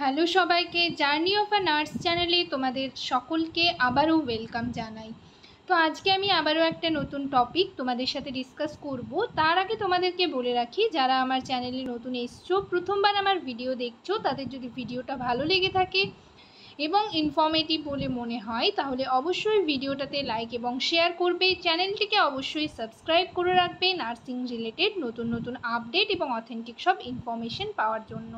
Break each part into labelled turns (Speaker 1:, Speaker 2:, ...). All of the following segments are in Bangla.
Speaker 1: হ্যালো সবাইকে, জার্নি অফ আ নার্স চ্যানেলে তোমাদের সকলকে আবারও ওয়েলকাম জানাই। তো আজকে আমি আবারও একটা নতুন টপিক তোমাদের সাথে ডিসকাস করব। তার আগে তোমাদেরকে বলে রাখি, যারা আমার চ্যানেলে নতুন এসছো, প্রথমবার আমার ভিডিও দেখছো, তাদের যদি ভিডিওটা ভালো লেগে থাকে এবং ইনফর্মেটিভ বলে মনে হয় তাহলে অবশ্যই ভিডিওটাতে লাইক এবং শেয়ার করবে। চ্যানেলটিকে অবশ্যই সাবস্ক্রাইব করে রাখবে নার্সিং রিলেটেড নতুন নতুন আপডেট এবং অথেন্টিক সব ইনফরমেশন পাওয়ার জন্য।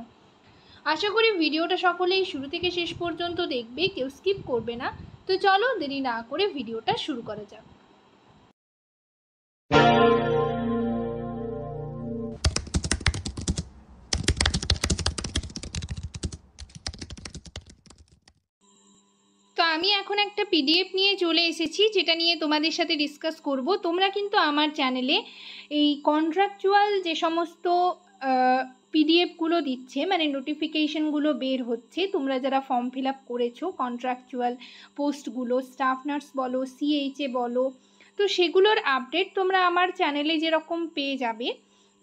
Speaker 1: আশা করি ভিডিওটা সকলেই শুরু থেকে শেষ পর্যন্ত দেখবে, কেউ স্কিপ করবে না। তো চলো দেরি না করে ভিডিওটা শুরু করা যাক। তো আমি এখন একটা পিডিএফ নিয়ে চলে এসেছি, যেটা নিয়ে তোমাদের সাথে ডিসকাস করব। তোমরা কিন্তু আমার চ্যানেলে এই কন্ট্রাকচুয়াল যে সমস্ত পিডিএফগুলো দিচ্ছে, মানে নোটিফিকেশনগুলো বের হচ্ছে, তোমরা যারা ফর্ম ফিল আপ করেছো কন্ট্রাকচুয়াল পোস্টগুলো, স্টাফ নার্স বলো, সিএইচএ বলো, তো সেগুলোর আপডেট তোমরা আমার চ্যানেলে যেরকম পেয়ে যাবে,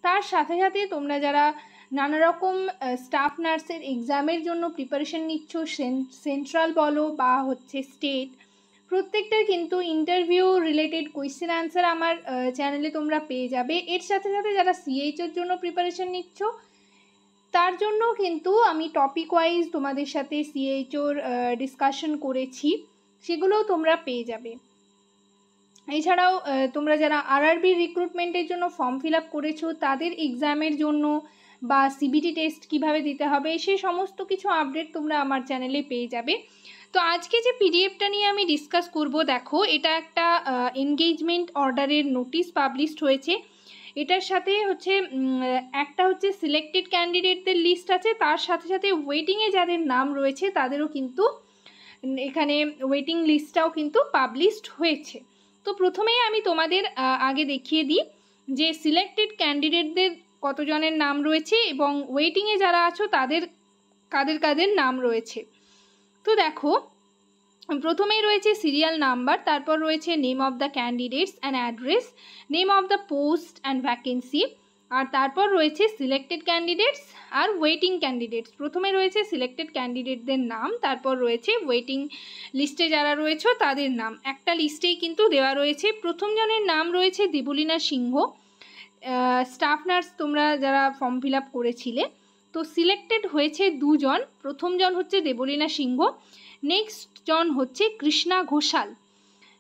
Speaker 1: তার সাথে সাথে তোমরা যারা নানা রকম স্টাফ নার্সের এক্সামের জন্য প্রিপারেশন নিচ্ছ, সেন্ট্রাল বলো বা হচ্ছে স্টেট, প্রত্যেকটার কিন্তু ইন্টারভিউ রিলেটেড কোয়েশ্চেন অ্যান্সার আমার চ্যানেলে তোমরা পেয়ে যাবে। এর সাথে সাথে যারা সিএইচের জন্য প্রিপারেশন নিচ্ছ, তার জন্য কিন্তু আমি টপিক ওয়াইজ তোমাদের সাথে সিএইচওর ডিসকাশন করেছি, সেগুলোও তোমরা পেয়ে যাবে। এছাড়াও তোমরা যারা আরআরবি রিক্রুটমেন্টের জন্য ফর্ম ফিল আপ করেছো, তাদের এক্সামের জন্য বা সিবিটি টেস্ট কিভাবে দিতে হবে, সেই সমস্ত কিছু আপডেট তোমরা আমার চ্যানেলে পেয়ে যাবে। তো আজকে যে পিডিএফটা নিয়ে আমি ডিসকাস করব, দেখো এটা একটা এনগেজমেন্ট অর্ডারের নোটিশ পাবলিশড হয়েছে। এটার সাথে হচ্ছে একটা হচ্ছে সিলেক্টেড ক্যান্ডিডেটদের লিস্ট আছে, তার সাথে সাথে ওয়েটিংয়ে যাদের নাম রয়েছে তাদেরও কিন্তু এখানে ওয়েটিং লিস্টটাও কিন্তু পাবলিশড হয়েছে। তো প্রথমেই আমি তোমাদের আগে দেখিয়ে দিই যে সিলেক্টেড ক্যান্ডিডেটদের কতজনের নাম রয়েছে এবং ওয়েটিংয়ে যারা আছো তাদের কাদের কাদের নাম রয়েছে। তো দেখো, প্রথমেই রয়েছে সিরিয়াল নাম্বার, তারপর রয়েছে name of the candidates and address, name of the post and vacancy, আর তারপর রয়েছে সিলেক্টেড ক্যান্ডিডেটস আর ওয়েটিং ক্যান্ডিডেটস। প্রথমে রয়েছে সিলেক্টেড ক্যান্ডিডেটদের নাম, তারপর রয়েছে ওয়েটিং লিস্টে যারা রয়েছে তাদের নাম। একটা লিস্টেই কিন্তু দেওয়া রয়েছে। প্রথম জনের নাম রয়েছে দেবলীনা সিংহ, স্টাফ নার্স তোমরা যারা ফর্ম ফিল আপ করেছিলে। তো সিলেক্টেড হয়েছে দুজন, প্রথম জন হচ্ছে দেবলীনা সিংহ, নেক্সট জন হচ্ছে কৃষ্ণা ঘোষাল।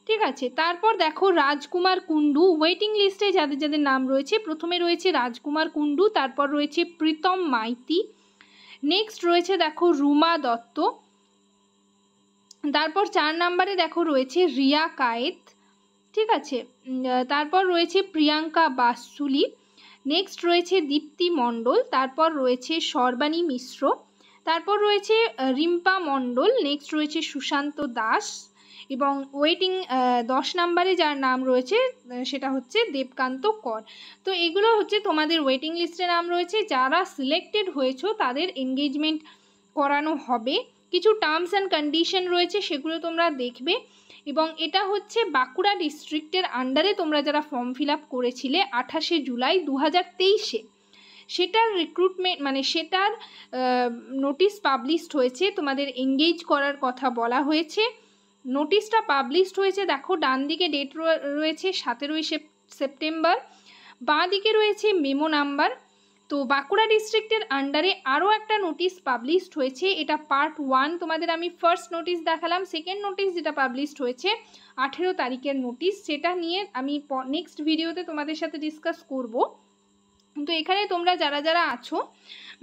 Speaker 1: ঠিক আছে, তারপর দেখো রাজকুমার কুণ্ডু, ওয়েটিং লিস্টে যাদের যাদের নাম রয়েছে, প্রথমে রয়েছে রাজকুমার কুণ্ডু, তারপর রয়েছে প্রীতম মাইতি, নেক্সট রয়েছে দেখো রুমা দত্ত, তারপর 4 নম্বরে দেখো রয়েছে রিয়া কায়েত। ঠিক আছে, তারপর রয়েছে প্রিয়াঙ্কা বাসুলি, নেক্সট রয়েছে দীপ্তি মণ্ডল, তারপর রয়েছে সর্বাণী মিশ্র, তারপর রয়েছে রিম্পা মণ্ডল, নেক্সট রয়েছে সুশান্ত দাস, এবং ওয়েটিং 10 নম্বরে যার নাম রয়েছে সেটা হচ্ছে দেবকান্ত কর। তো এগুলো হচ্ছে তোমাদের ওয়েটিং লিস্টে নাম রয়েছে। যারা সিলেক্টেড হয়েছো তাদের এনগেজমেন্ট করানো হবে। কিছু টার্মস অ্যান্ড কন্ডিশন রয়েছে, সেগুলো তোমরা দেখবে। এবং এটা হচ্ছে বাঁকুড়া ডিস্ট্রিক্টের আন্ডারে তোমরা যারা ফর্ম ফিল আপ করেছিলে 28শে জুলাই 2023-এ, সেটার রিক্রুটমেন্ট মানে সেটার নোটিশ পাবলিশড হয়েছে, তোমাদের এনগেজ করার কথা বলা হয়েছে। নোটিশটা পাবলিশড হয়েছে, দেখো ডান দিকে ডেট রয়েছে 17ই সেপ্টেম্বর, বাঁ দিকে রয়েছে মেমো নাম্বার। তো বাঁকুড়া ডিস্ট্রিক্টের আন্ডারে আরও একটা নোটিশ পাবলিশড হয়েছে, এটা পার্ট 1। তোমাদের আমি ফার্স্ট নোটিশ দেখালাম, সেকেন্ড নোটিশ যেটা পাবলিশড হয়েছে 18 তারিখের নোটিশ, সেটা নিয়ে আমি নেক্সট ভিডিওতে তোমাদের সাথে ডিসকাস করব। তো এখানে তোমরা যারা যারা আছো,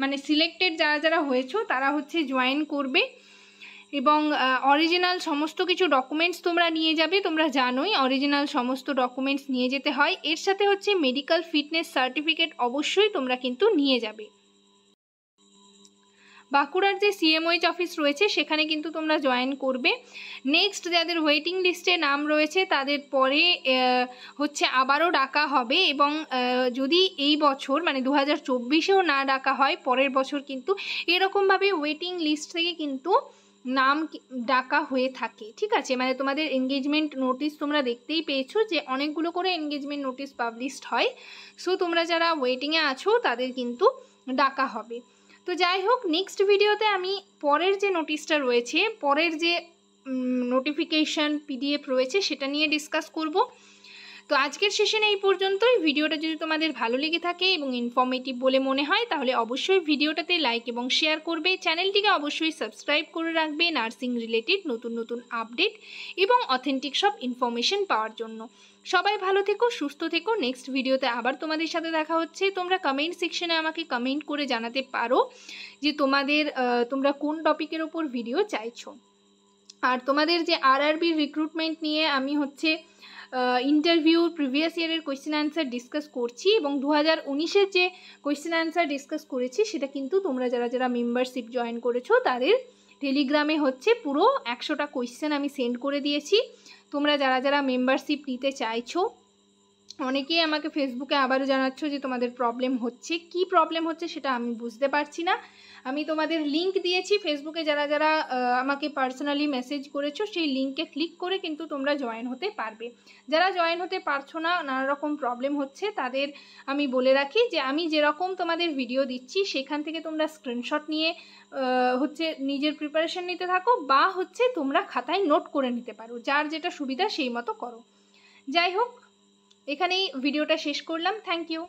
Speaker 1: মানে সিলেক্টেড যারা যারা হয়েছো, তারা হচ্ছে জয়েন করবে এবং অরিজিনাল সমস্ত কিছু ডকুমেন্টস তোমরা নিয়ে যাবে। তোমরা জানোই অরিজিনাল সমস্ত ডকুমেন্টস নিয়ে যেতে হয়। এর সাথে হচ্ছে মেডিকেল ফিটনেস সার্টিফিকেট অবশ্যই তোমরা কিন্তু নিয়ে যাবে। বাঁকুড়ার যে সিএমওএইচ অফিস রয়েছে সেখানে কিন্তু তোমরা জয়েন করবে। নেক্সট যাদের ওয়েটিং লিস্টে নাম রয়েছে তাদের পরে হচ্ছে আবারও ডাকা হবে, এবং যদি এই বছর মানে 2024-এও না ডাকা হয়, পরের বছর কিন্তু এরকমভাবে ওয়েটিং লিস্ট থেকে কিন্তু নাম ডাকা হয়ে থাকে। ঠিক আছে, মানে তোমাদের এনগেজমেন্ট নোটিশ তোমরা দেখতেই পেয়েছো যে অনেকগুলো করে এনগেজমেন্ট নোটিশ পাবলিশড হয়। সো তোমরা যারা ওয়েটিংয়ে আছো তাদের কিন্তু ডাকা হবে। তো যাই হোক, নেক্সট ভিডিওতে আমি পরের যে নোটিশটা রয়েছে, পরের যে নোটিফিকেশান পিডিএফ রয়েছে সেটা নিয়ে ডিসকাস করব। তো আজকের সেশন এই পর্যন্তই। ভিডিওটা যদি তোমাদের ভালো লেগে থাকে এবং ইনফরমেটিভ বলে মনে হয় তাহলে অবশ্যই ভিডিওটাতে লাইক এবং শেয়ার করবে। চ্যানেলটিকে অবশ্যই সাবস্ক্রাইব করে রাখবে নার্সিং রিলেটেড নতুন নতুন আপডেট এবং অথেন্টিক সব ইনফরমেশন পাওয়ার জন্য। সবাই ভালো থেকো, সুস্থ থেকো। নেক্সট ভিডিওতে আবার তোমাদের সাথে দেখা হচ্ছে। তোমরা কমেন্ট সেকশনে আমাকে কমেন্ট করে জানাতে পারো যে তোমরা কোন টপিকের ওপর ভিডিও চাইছো। আর তোমাদের যে আরআরবির রিক্রুটমেন্ট নিয়ে আমি ইন্টারভিউ প্রিভিয়াস ইয়ারের কোয়েশ্চেন অ্যান্সার ডিসকাস করছি এবং 2019-এর যে কোয়েশ্চেন অ্যান্সার ডিসকাস করেছি সেটা কিন্তু তোমরা যারা মেম্বারশিপ জয়েন করেছো তাদের টেলিগ্রামে পুরো 100টা কোয়েশ্চেন আমি সেন্ড করে দিয়েছি। তোমরা যারা মেম্বারশিপ নিতে চাইছো, অনেকেই আমাকে ফেসবুকে আবারও জানাচ্ছ যে তোমাদের প্রবলেম হচ্ছে। কি প্রবলেম হচ্ছে সেটা আমি বুঝতে পারছি না। আমি তোমাদের লিঙ্ক দিয়েছি ফেসবুকে, যারা আমাকে পার্সোনালি মেসেজ করেছো সেই লিঙ্কে ক্লিক করে কিন্তু তোমরা জয়েন হতে পারবে। যারা জয়েন হতে পারছো না, নানা রকম প্রবলেম হচ্ছে, তাদের আমি বলে রাখি যে আমি যেরকম তোমাদের ভিডিও দিচ্ছি সেখান থেকে তোমরা স্ক্রিনশট নিয়ে নিজের প্রিপারেশন নিতে থাকো, বা তোমরা খাতায় নোট করে নিতে পারো। যার যেটা সুবিধা সেই মতো করো। যাই হোক, এখানেই ভিডিওটা শেষ করলাম। Thank you.